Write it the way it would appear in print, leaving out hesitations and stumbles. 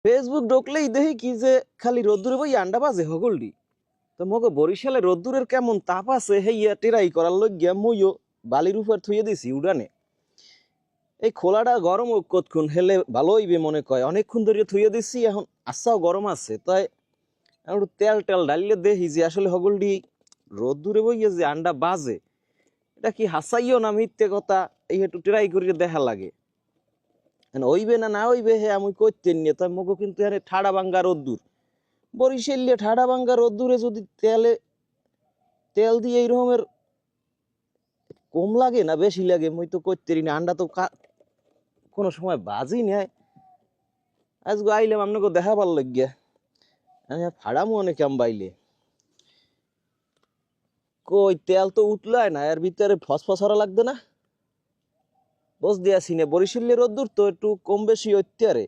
Facebook ঢুকলেই দেখি কি যে খালি রোদ্দুরে বই আন্ডা বাজে হগলডি। তো মগে বরিশালে রোদ্দুরের কেমন তাপ আছে হেইয়া টেরাই করার লইগিয়া মুইও বালির উপর থুয়ে দিছি উড়ানে। এই খোলাটা গরম কতক্ষণ হেলে ভালো হইবে মনে কয়, অনেকক্ষণ ধরে থুয়ে দিছি, এখন আসাও গরম আছে, তাই একটু তেল টেল ডালিয়ে দেখি যে আসলে হগলডি রোদ্দুরে বইয়া যে আন্ডা বাজে এটা কি হাসাইও না মিথ্যে কথা, এই একটু ট্রাই করিয়ে দেখা লাগে। হইবে না না হইবে হে আমি করতেন নিয়ে, তাই মগো কিন্তু এখানে ঠাড়া ভাঙ্গা রোদ্দুর। বরিশালে ঠাডা ভাঙ্গা রোদ্দুরে যদি তেল দিয়ে এইরকমের কম লাগে না বেশি লাগে মুই তো করতে না। আন্ডা তো কোনো সময় বাজি নেয়। আজকে আইলাম আপনাকে দেখাবার লাগিয়া, আমি ফাড়ামু অনেক আম বাইলে। কই তেল তো উতলায় না, এর ভিতরে ফসফসরা লাগবে না? বস দিয়াছি না বরিশালে রোদ্দুর তো একটু কম বেশি হইতে আরে।